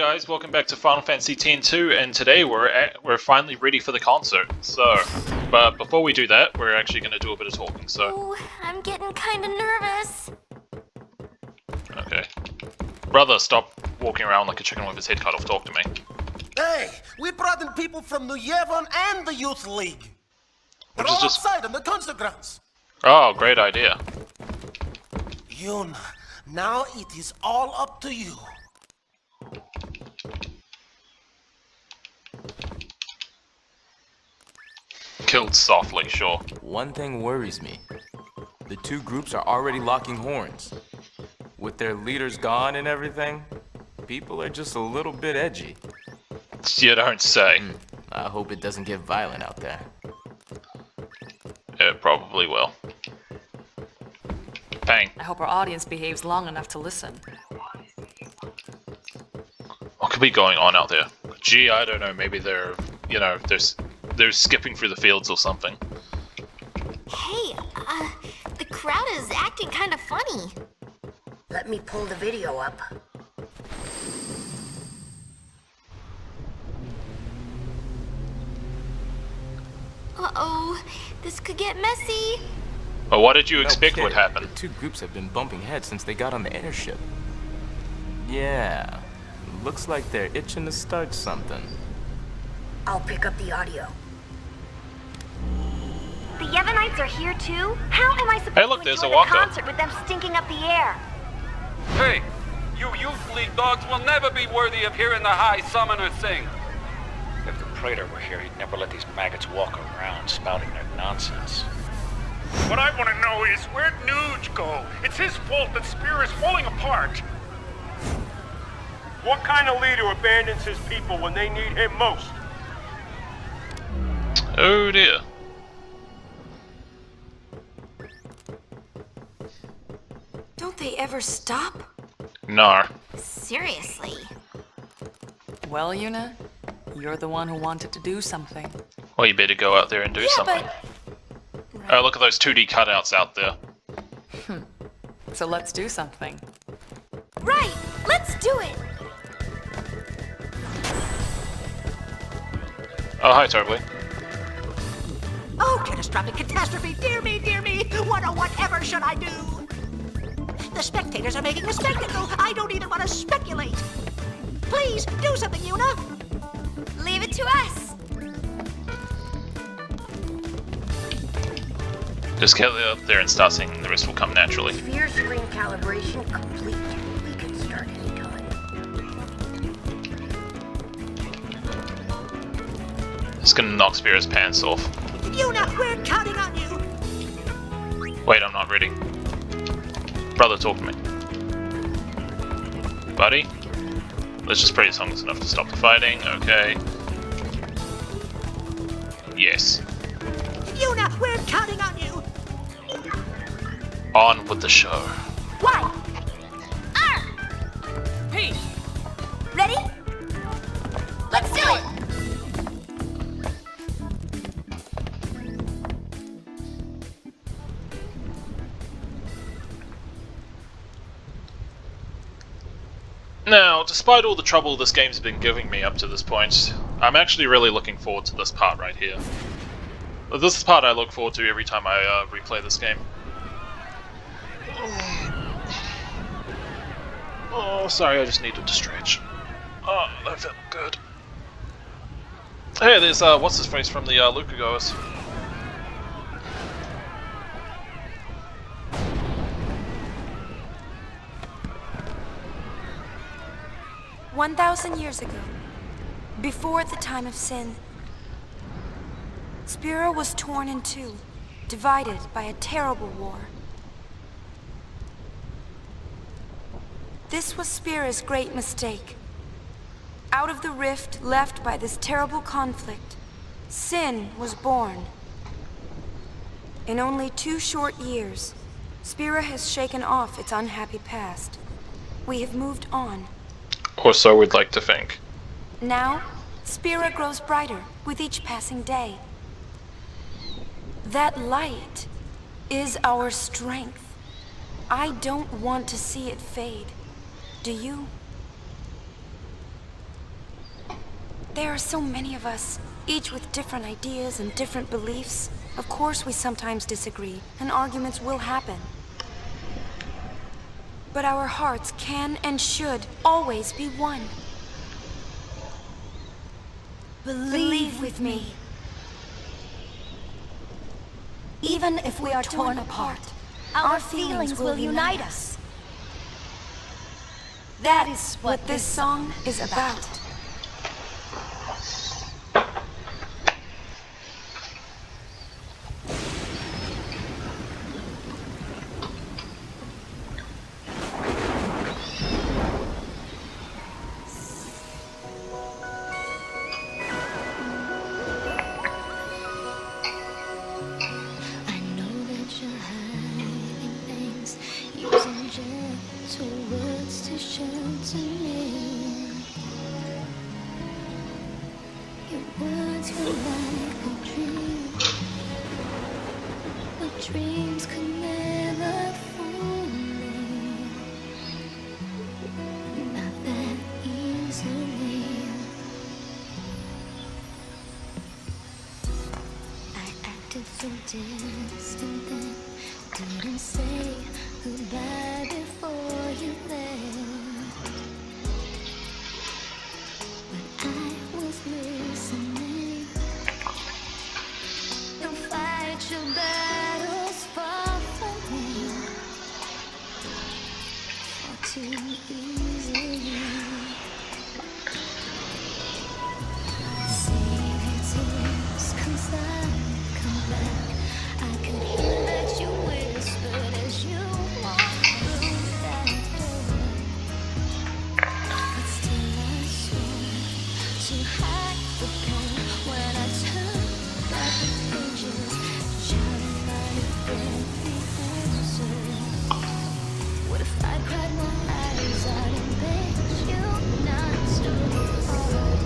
guys, welcome back to Final Fantasy X-2, and today we're finally ready for the concert. So, but before we do that, we're actually going to do a bit of talking. So, oh, I'm getting kind of nervous. Okay, brother, stop walking around like a chicken with his head cut off. Talk to me. Hey, we brought in people from New Yevon and the Youth League. They're Which is all just- outside on the concert grounds. Oh, great idea. Yuna, now it is all up to you. Killed softly, sure. One thing worries me. The two groups are already locking horns. With their leaders gone and everything, people are just a little bit edgy. You don't say. I hope it doesn't get violent out there. It probably will. Bang. I hope our audience behaves long enough to listen. What could be going on out there? Gee, I don't know. Maybe they're skipping through the fields or something. Hey, the crowd is acting kind of funny. Let me pull the video up. Uh-oh, this could get messy. But what did you expect Okay, would happen? The two groups have been bumping heads since they got on the airship. Yeah, looks like they're itching to start something. I'll pick up the audio. The Yevonites are here too? How am I supposed Hey, look, to there's enjoy a walker. the concert with them stinking up the air? Hey, you Youth League dogs will never be worthy of hearing the High Summoner sing. If the Praetor were here, he'd never let these maggots walk around spouting their nonsense. What I want to know is, where'd Nuge go? It's his fault that Spear is falling apart. What kind of leader abandons his people when they need him most? Oh dear. Don't they ever stop? No. Seriously. Well, Yuna, you're the one who wanted to do something. Well, you better go out there and do something. Oh, look at those 2D cutouts out there. So let's do something. Right, let's do it. Oh, hi, Totally. Oh, catastrophic catastrophe! Dear me, what or whatever should I do? The spectators are making a spectacle. I don't even want to speculate. Please, do something, Yuna. Leave it to us. Just get out there and start singing. The rest will come naturally. Sphere screen calibration complete. We can start anytime. It's gonna knock Spear's pants off. Yuna, we're counting on you. Wait, I'm not ready. Brother, talk to me. Buddy? Let's just pray the song's enough to stop the fighting. Okay. Yes. Yuna, we're counting on you. On with the show. Why? Hey! Ready? Let's do it. Now, despite all the trouble this game's been giving me up to this point, I'm actually really looking forward to this part right here. This is the part I look forward to every time I replay this game. Oh, sorry, I just needed to stretch. Oh, that felt good. Hey, there's, what's his face from the Luca Goers? 1,000 years ago, before the time of sin, Spira was torn in two, divided by a terrible war. This was Spira's great mistake. Out of the rift left by this terrible conflict, sin was born. In only 2 short years, Spira has shaken off its unhappy past. We have moved on. Or so we'd like to think. Now, Spira grows brighter with each passing day. That light is our strength. I don't want to see it fade. Do you? There are so many of us, each with different ideas and different beliefs. Of course we sometimes disagree, and arguments will happen. But our hearts can and should always be one. Believe with me. Even if we are torn apart, our feelings will unite us. That is what this song is about. Dreams could never fool me, not that easily. I acted so distant then, didn't say goodbye before you left. But I was listening. Don't fight your battles far from me, far too easily. Save your tears, 'cause I've come back. I could hear that you whispered as you walked through that door. But still I swore to hide the pain when I turned back the pages, trying to find the answers. What if I cried my eyes out and begged you not to fall?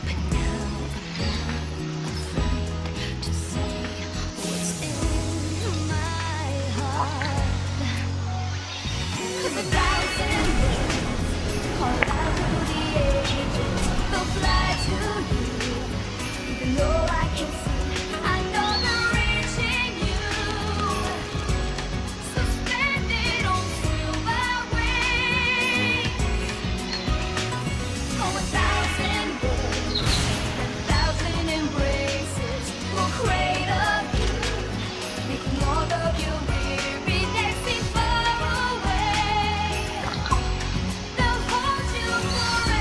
But now I'm not afraid to say what's in my heart. 'Cause 1,000 birds call out through the ages, they'll fly to you, even though I can see, I know they're reaching you, suspended on silver wings. Oh, 1,000 birds and 1,000 embraces will cradle you, making all of your weary days seem far away. They'll hold you forever.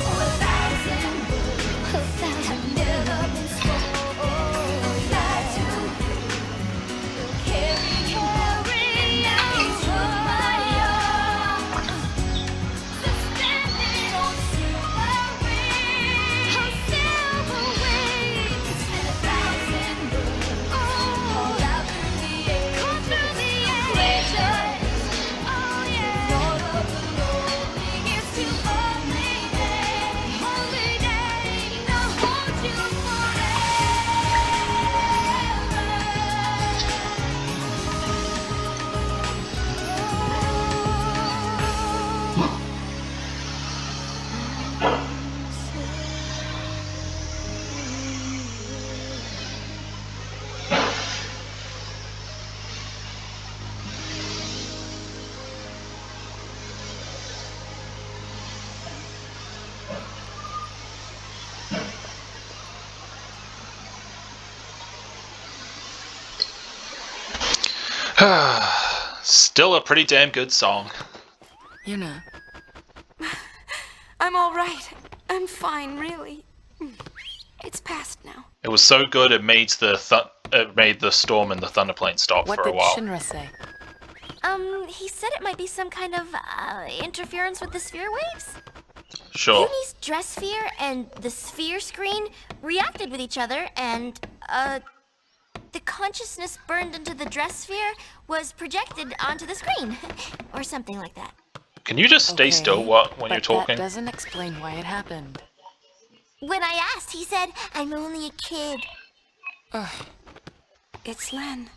Oh, 1,000 birds have never been sold. Fly to you, carry out my arms, suspended on silver wings, and 1,000 birds call out through the ages, oh yeah. All of the rolling is to only day, they'll hold you forever. Still a pretty damn good song. Yuna, I'm all right. I'm fine, really. It's past now. It was so good it made the storm and the thunderplane stop what for a did while. Shinra say? He said it might be some kind of, interference with the sphere waves? Sure. Yumi's dress sphere and the sphere screen reacted with each other and, the consciousness burned into the dress sphere was projected onto the screen. Or something like that. Can you just stay still when you're talking? That doesn't explain why it happened. When I asked, he said, I'm only a kid. It's Lenne.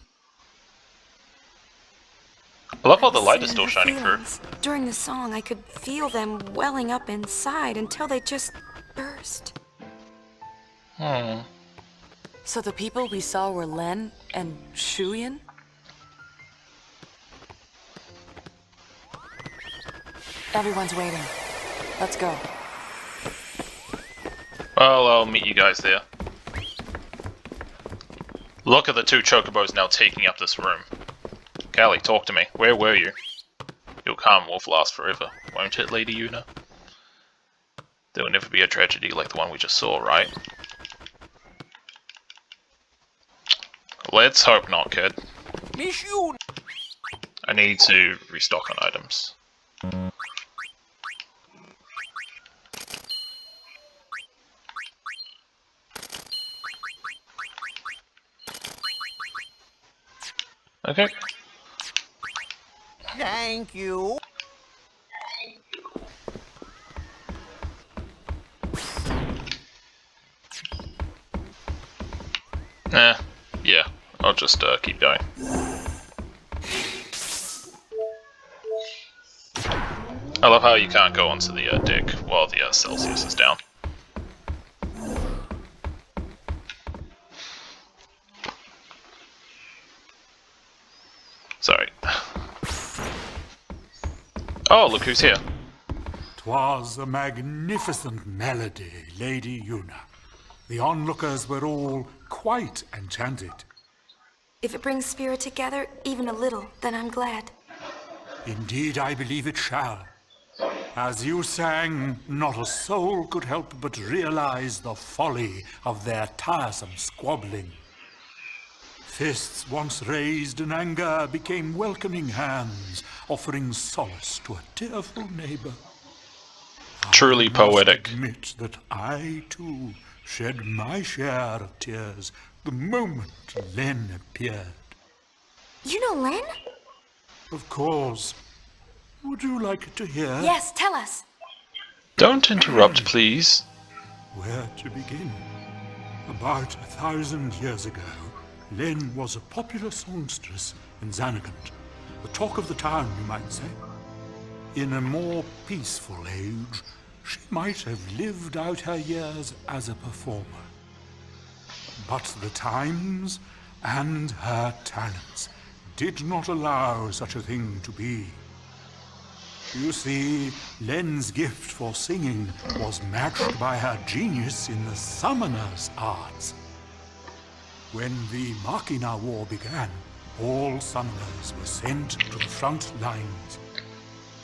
I love how the light is still shining through. During the song, I could feel them welling up inside until they just burst. So the people we saw were Lenne and Shuyin? Everyone's waiting. Let's go. Well, I'll meet you guys there. Look at the two chocobos now taking up this room. Callie, talk to me. Where were you? Your calm wolf last forever, won't it, Lady Yuna? There will never be a tragedy like the one we just saw, right? Let's hope not, kid. I need to restock on items. Okay. Thank you. Yeah. I'll just keep going. I love how you can't go onto the deck while the Celsius is down. Sorry. Oh, look who's here. 'Twas a magnificent melody, Lady Yuna. The onlookers were all quite enchanted. If it brings spirit together, even a little, then I'm glad. Indeed, I believe it shall. As you sang, not a soul could help but realize the folly of their tiresome squabbling. Fists once raised in anger became welcoming hands, offering solace to a tearful neighbor. Truly poetic. I must admit that I, too, shed my share of tears the moment Lenne appeared. You know Lenne? Of course. Would you like to hear? Yes, tell us. Don't interrupt, please. Where to begin? About 1,000 years ago, Lenne was a popular songstress in Zanarkand, the talk of the town, you might say. In a more peaceful age, she might have lived out her years as a performer. But the times and her talents did not allow such a thing to be. You see, Lenne's gift for singing was matched by her genius in the summoner's arts. When the Machina War began, all summoners were sent to the front lines.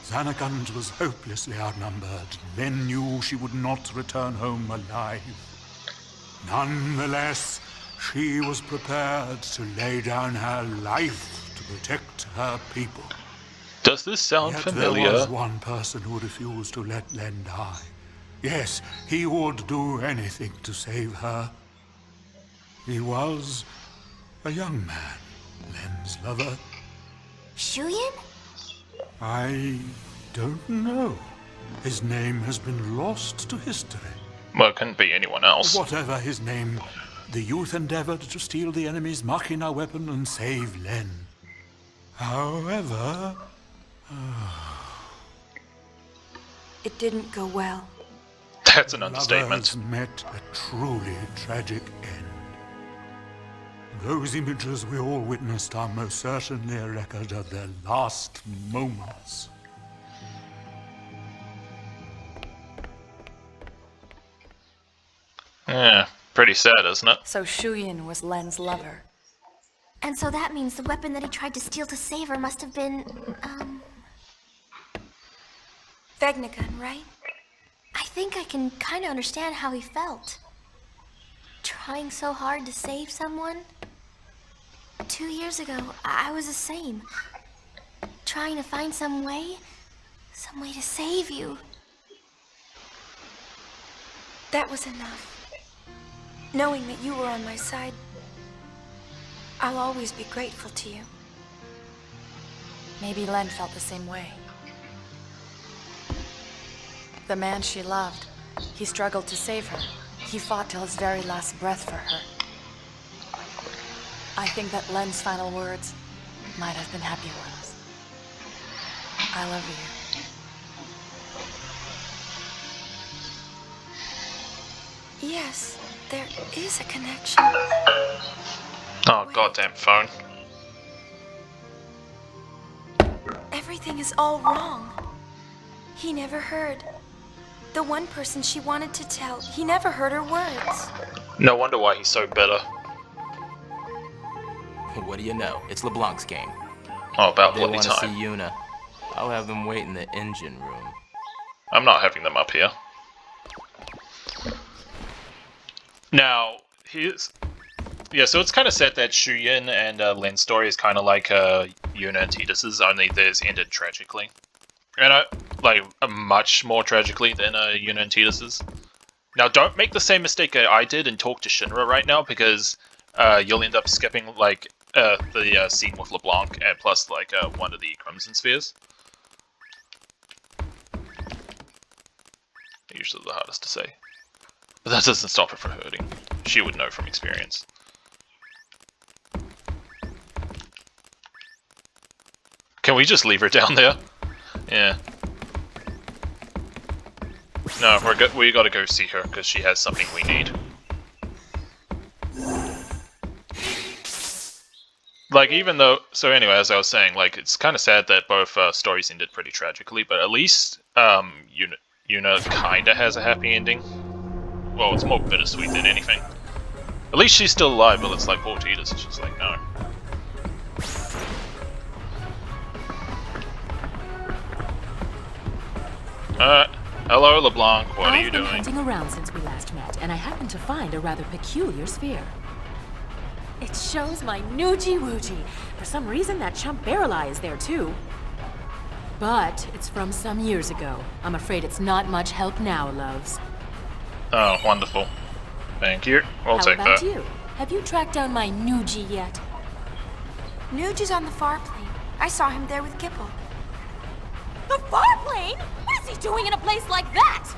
Zanarkand was hopelessly outnumbered. Lenne knew she would not return home alive. Nonetheless, she was prepared to lay down her life to protect her people. Does this sound familiar? There was one person who refused to let Lenne die. Yes, he would do anything to save her. He was a young man, Lenne's lover. Shuyin? I don't know. His name has been lost to history. Well, it couldn't be anyone else. Whatever his name, the youth endeavored to steal the enemy's Machina weapon and save Lenne. However... It didn't go well. That's an understatement. Lovers met a truly tragic end. Those images we all witnessed are most certainly a record of their last moments. Yeah, pretty sad, isn't it? So Shuyin was Lenne's lover. And so that means the weapon that he tried to steal to save her must have been, Vegnagun, right? I think I can kind of understand how he felt. Trying so hard to save someone. 2 years ago, I was the same. Trying to find some way to save you. That was enough. Knowing that you were on my side, I'll always be grateful to you. Maybe Lenne felt the same way. The man she loved, he struggled to save her. He fought till his very last breath for her. I think that Lenne's final words might have been happy ones. I love you. Yes, there is a connection. Oh, goddamn phone. Everything is all wrong. He never heard. The one person she wanted to tell, he never heard her words. No wonder why he's so bitter. What do you know? It's LeBlanc's game. Oh, about They bloody want to see time. Yuna. I'll have them wait in the engine room. I'm not having them up here. Now, here's... Yeah, so it's kind of sad that Shuyin and Len's story is kind of like Yuna and Tidus's, only theirs ended tragically. And like, much more tragically than Yuna and Tidus's. Now, don't make the same mistake I did and talk to Shinra right now, because you'll end up skipping, like, the scene with LeBlanc, and plus, like, one of the Crimson Spheres. Usually the hardest to say. But that doesn't stop her from hurting. She would know from experience. Can we just leave her down there? Yeah. No, we gotta go see her, because she has something we need. Like, even though... So anyway, as I was saying, like, it's kind of sad that both stories ended pretty tragically, but at least Yuna kinda has a happy ending. Well, it's more bittersweet than anything. At least she's still alive, but it's like, poor Tidus, it's just like, no. Hello, LeBlanc, what are you doing? I've been hunting around since we last met, and I happened to find a rather peculiar sphere. It shows my Noogie-Woogie. For some reason, that chump Barreleye is there too. But it's from some years ago. I'm afraid it's not much help now, loves. Oh, wonderful. Thank you. We'll take that. How about you? Have you tracked down my Noogie yet? Nuge on the far plane. I saw him there with Kipple. The far plane? What is he doing in a place like that?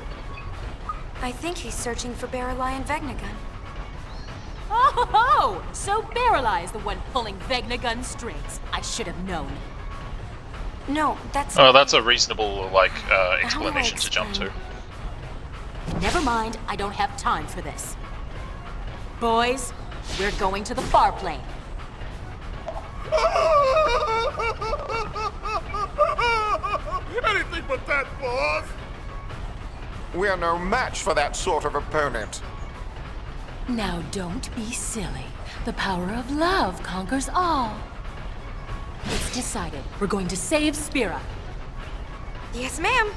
I think he's searching for Barreleye and Vegnagun. Oh, so Barreleye is the one pulling Vegnagun strings. I should have known. No, that's... Oh, that's a reasonable, like, explanation to jump to. Never mind, I don't have time for this. Boys, we're going to the far plane. Anything but that, boss! We are no match for that sort of opponent. Now don't be silly. The power of love conquers all. It's decided. We're going to save Spira. Yes, ma'am.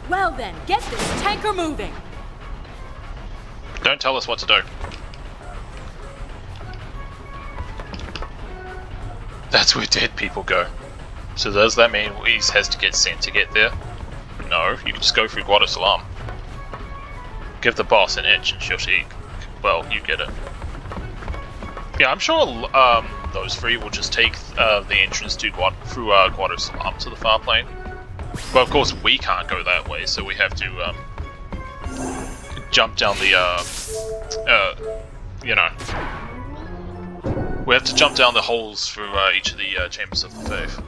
Well then, get this tanker moving. Don't tell us what to do. That's where dead people go. So does that mean Whis has to get sent to get there? No, you can just go through Guadalsalam. Give the boss an itch and she'll see. Well, you get it. Yeah, I'm sure those three will just take the entrance to through Guadalsalam to the far plane. Well, of course, we can't go that way, so we have to jump down the, you know. We have to jump down the holes through each of the chambers of the faith.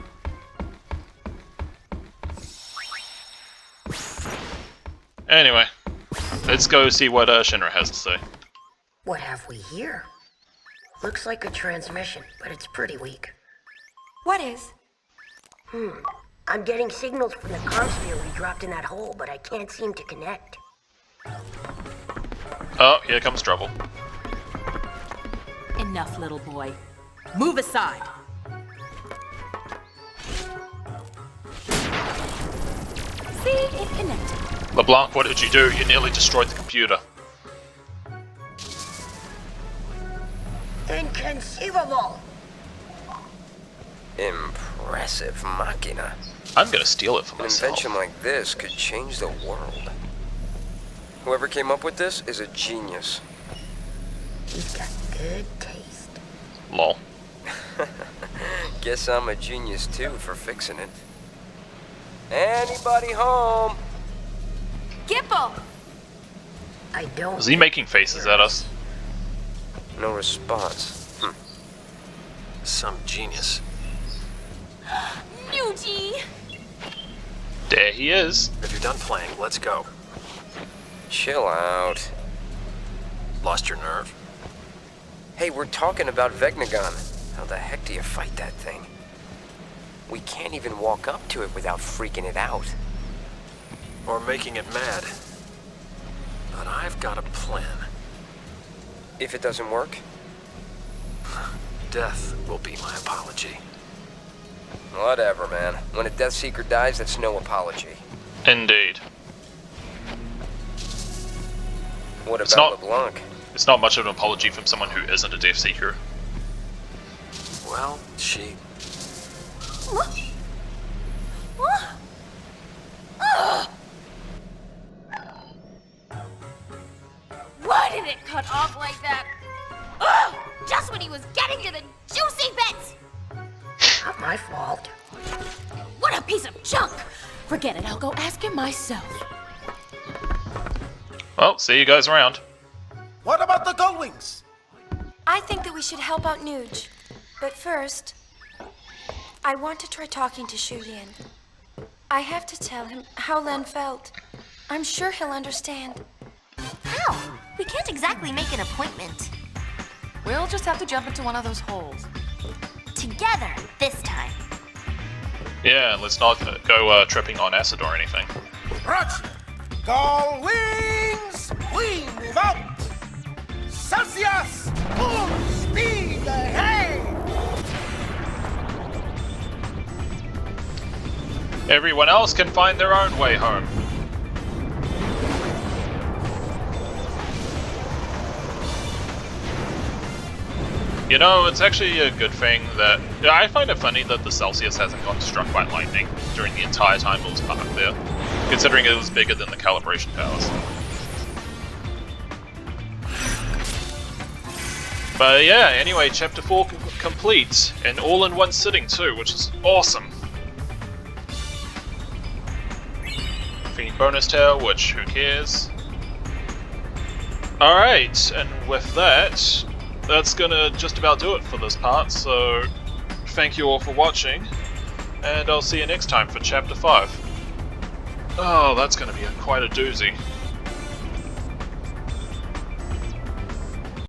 Anyway, let's go see what Shinra has to say. What have we here? Looks like a transmission, but it's pretty weak. What is? I'm getting signals from the consphere we dropped in that hole, but I can't seem to connect. Oh, here comes trouble. Enough, little boy. Move aside. See, it connected. LeBlanc, what did you do? You nearly destroyed the computer. Inconceivable! Impressive machina. I'm gonna steal it for An myself. invention like this could change the world. Whoever came up with this is a genius. He's got good taste. Lol. Guess I'm a genius too for fixing it. Anybody home? Gipple! I don't. Is he making faces at us? No response. Some genius. Nuji! There he is. If you're done playing, let's go. Chill out. Lost your nerve? Hey, we're talking about Vegnagon. How the heck do you fight that thing? We can't even walk up to it without freaking it out. Or making it mad. But I've got a plan. If it doesn't work? Death will be my apology. Whatever, man. When a Death Seeker dies, that's no apology. Indeed. What It's about not- LeBlanc? It's not much of an apology from someone who isn't a Death Seeker. Well, she... Why did it cut off like that? Ugh! Just when he was getting to the juicy bits! Not my fault. What a piece of junk! Forget it, I'll go ask him myself. Well, see you guys around. What about the Gullwings? I think that we should help out Nuge. But first, I want to try talking to Shuyin. I have to tell him how Len felt. I'm sure he'll understand. How? We can't exactly make an appointment. We'll just have to jump into one of those holes. Together, this time. Yeah, and let's not go tripping on acid or anything. Roger. Gullwings, we move out. Celsius, full speed ahead. Everyone else can find their own way home. You know, it's actually a good thing that... I find it funny that the Celsius hasn't gotten struck by lightning during the entire time it was parked there, considering it was bigger than the calibration towers. But yeah, anyway, Chapter 4 complete, and all in one sitting too, which is awesome. Free bonus tail, which who cares? Alright, and with that, that's gonna just about do it for this part, so thank you all for watching, and I'll see you next time for Chapter 5. Oh, that's gonna be quite a doozy.